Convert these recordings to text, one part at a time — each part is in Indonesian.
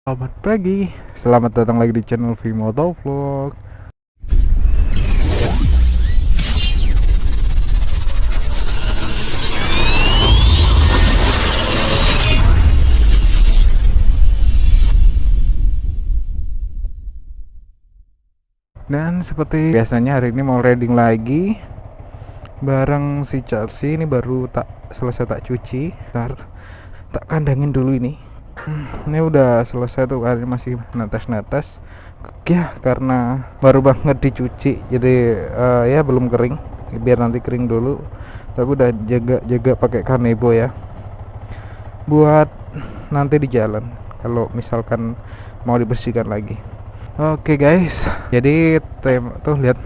Selamat pagi, selamat datang lagi di channel Vimoto Vlog. Dan seperti biasanya hari ini mau riding lagi bareng si Chelsea. Ini baru selesai tak cuci, tak kandangin dulu ini. Ini udah selesai tuh, hari masih netes-netes ya karena baru banget dicuci, jadi ya belum kering, biar nanti kering dulu. Tapi udah jaga pakai kanebo ya, buat nanti di jalan kalau misalkan mau dibersihkan lagi. Oke guys, jadi tuh lihat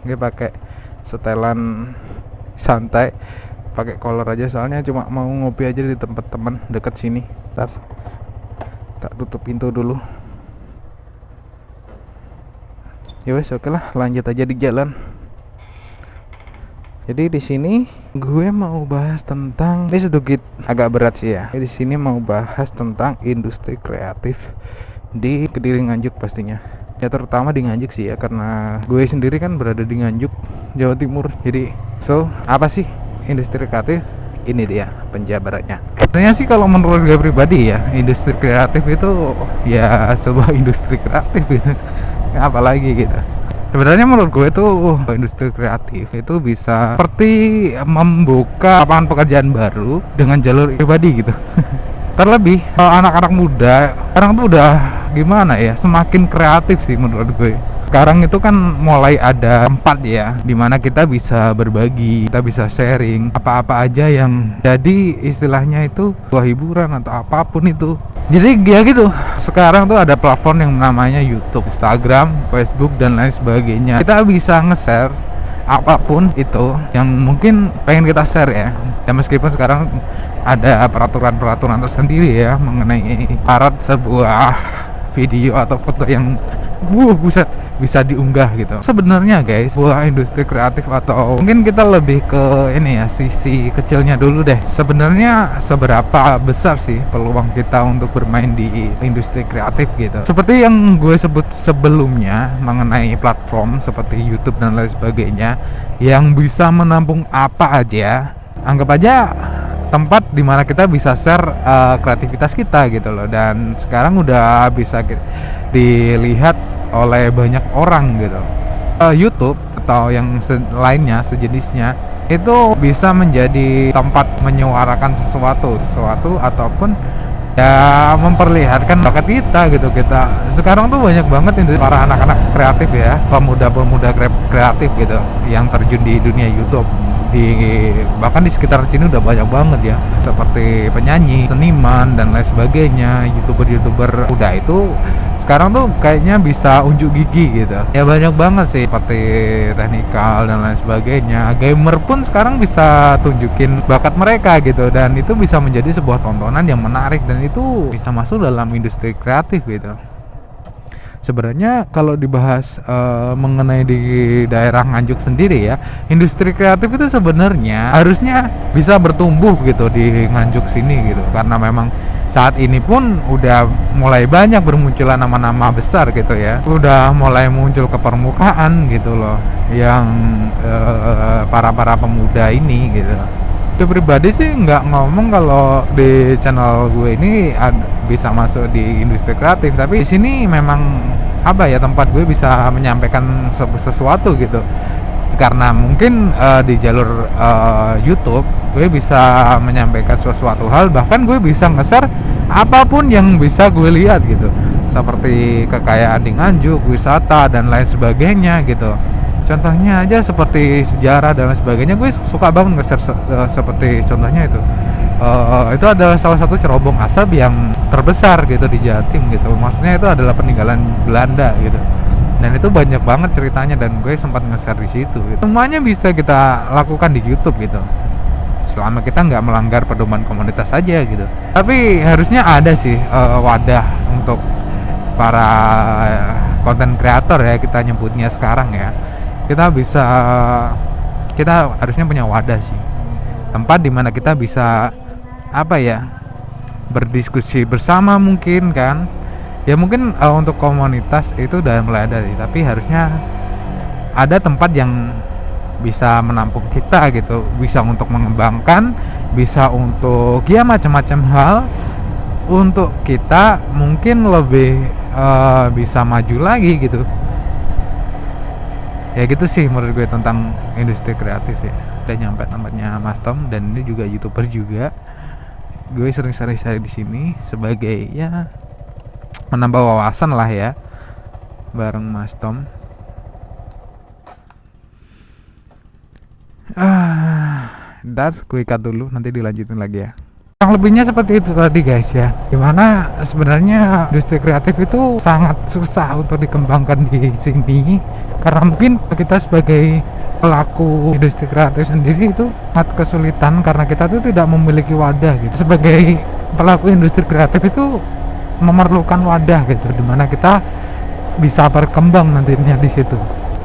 dia pakai setelan santai, pakai collar aja, soalnya cuma mau ngopi aja di tempat teman dekat sini. Ntar tak tutup pintu dulu. Ya wes, oke lah, lanjut aja di jalan. Jadi di sini gue mau bahas tentang, ini sedikit agak berat sih ya. Di sini mau bahas tentang industri kreatif di Kediri Nganjuk pastinya. Ya terutama di Nganjuk sih ya, karena gue sendiri kan berada di Nganjuk, Jawa Timur. Jadi apa sih industri kreatif? Ini dia penjabarannya. Sebenarnya sih kalau menurut gue pribadi ya, industri kreatif itu ya sebuah industri kreatif gitu. Apalagi gitu. Sebenarnya menurut gue tuh industri kreatif itu bisa seperti membuka lapangan pekerjaan baru dengan jalur pribadi gitu. Terlebih anak-anak muda sekarang tuh udah gimana ya, semakin kreatif sih menurut gue. Sekarang itu kan mulai ada tempat ya dimana kita bisa berbagi, kita bisa sharing apa-apa aja yang jadi istilahnya itu buah hiburan atau apapun itu. Jadi ya gitu, sekarang tuh ada platform yang namanya YouTube, Instagram, Facebook dan lain sebagainya. Kita bisa nge-share apapun itu yang mungkin pengen kita share ya. Ya meskipun sekarang ada peraturan-peraturan tersendiri ya mengenai syarat sebuah video atau foto yang buset bisa diunggah gitu. Sebenarnya guys, buah industri kreatif atau mungkin kita lebih ke ini ya, sisi kecilnya dulu deh. Sebenarnya seberapa besar sih peluang kita untuk bermain di industri kreatif gitu. Seperti yang gue sebut sebelumnya mengenai platform seperti YouTube dan lain sebagainya yang bisa menampung apa aja. Anggap aja tempat dimana kita bisa share kreativitas kita gitu loh. Dan sekarang udah bisa dilihat oleh banyak orang gitu. YouTube atau yang lainnya sejenisnya itu bisa menjadi tempat menyuarakan sesuatu ataupun ya memperlihatkan bakat kita gitu. Kita sekarang tuh banyak banget ini para anak-anak kreatif ya, pemuda-pemuda kreatif gitu yang terjun di dunia YouTube. Bahkan di sekitar sini udah banyak banget ya, seperti penyanyi, seniman dan lain sebagainya. Youtuber udah itu sekarang tuh kayaknya bisa unjuk gigi gitu ya, banyak banget sih, seperti teknikal dan lain sebagainya. Gamer pun sekarang bisa tunjukin bakat mereka gitu, dan itu bisa menjadi sebuah tontonan yang menarik dan itu bisa masuk dalam industri kreatif gitu. Sebenarnya kalau dibahas mengenai di daerah Nganjuk sendiri ya, industri kreatif itu sebenarnya harusnya bisa bertumbuh gitu di Nganjuk sini gitu, karena memang saat ini pun udah mulai banyak bermunculan nama-nama besar gitu ya, udah mulai muncul ke permukaan gitu loh, yang para pemuda ini gitu. Gue pribadi sih nggak ngomong kalau di channel gue ini bisa masuk di industri kreatif, tapi di sini memang apa ya, tempat gue bisa menyampaikan sesuatu gitu. Karena mungkin di jalur YouTube gue bisa menyampaikan sesuatu hal, bahkan gue bisa nge-share apapun yang bisa gue lihat gitu, seperti kekayaan di Nganjuk, wisata dan lain sebagainya gitu. Contohnya aja seperti sejarah dan lain sebagainya, gue suka banget nge-share seperti contohnya itu adalah salah satu cerobong asap yang terbesar gitu di Jatim gitu. Maksudnya itu adalah peninggalan Belanda gitu. Dan itu banyak banget ceritanya dan gue sempat nge-share di situ gitu. Semuanya bisa kita lakukan di YouTube gitu, selama kita nggak melanggar pedoman komunitas aja gitu. Tapi harusnya ada sih wadah untuk para konten kreator ya, kita nyebutnya sekarang ya. Kita harusnya punya wadah sih, tempat dimana kita bisa apa ya, berdiskusi bersama mungkin kan, Ya mungkin untuk komunitas itu udah mulai ada sih, tapi harusnya ada tempat yang bisa menampung kita gitu, bisa untuk mengembangkan, bisa untuk ya macam-macam hal, untuk kita mungkin lebih bisa maju lagi gitu. Ya gitu sih menurut gue tentang industri kreatif ya. Udah nyampe tempatnya Mas Tom, dan ini juga YouTuber juga. Gue sering share di sini sebagai ya menambah wawasan lah ya bareng Mas Tom. Ntar gue ikat dulu, nanti dilanjutin lagi ya. Yang lebihnya seperti itu tadi guys ya, dimana sebenarnya industri kreatif itu sangat susah untuk dikembangkan di sini, karena mungkin kita sebagai pelaku industri kreatif sendiri itu sangat kesulitan, karena kita tuh tidak memiliki wadah gitu. Sebagai pelaku industri kreatif itu memerlukan wadah gitu, dimana kita bisa berkembang nantinya di situ.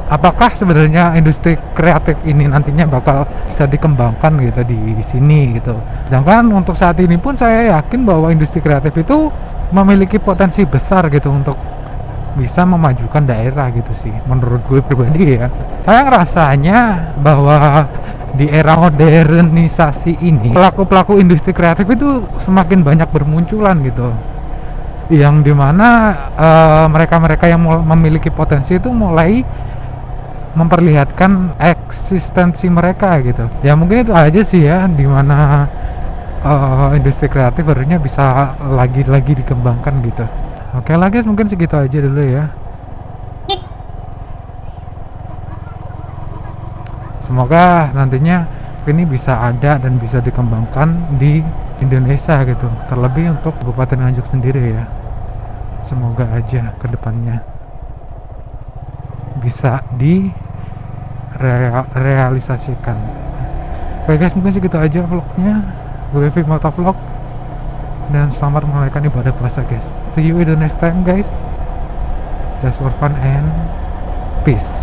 Apakah sebenarnya industri kreatif ini nantinya bakal bisa dikembangkan gitu di sini gitu. Sedangkan untuk saat ini pun saya yakin bahwa industri kreatif itu memiliki potensi besar gitu untuk bisa memajukan daerah gitu sih, menurut gue pribadi ya. Saya ngerasanya bahwa di era modernisasi ini pelaku-pelaku industri kreatif itu semakin banyak bermunculan gitu, yang dimana mereka-mereka yang memiliki potensi itu mulai memperlihatkan eksistensi mereka gitu. Ya mungkin itu aja sih ya, dimana industri kreatif harusnya bisa lagi dikembangkan gitu. Oke lah guys, mungkin segitu aja dulu ya. Semoga nantinya ini bisa ada dan bisa dikembangkan di Indonesia gitu, terlebih untuk Kabupaten Nganjuk sendiri ya. Semoga aja kedepannya bisa direalisasikan. Oke guys, mungkin segitu aja vlognya. Gue Evi Motovlog, dan selamat menunaikan ibadah puasa guys. See you in the next time guys. Just for fun and peace.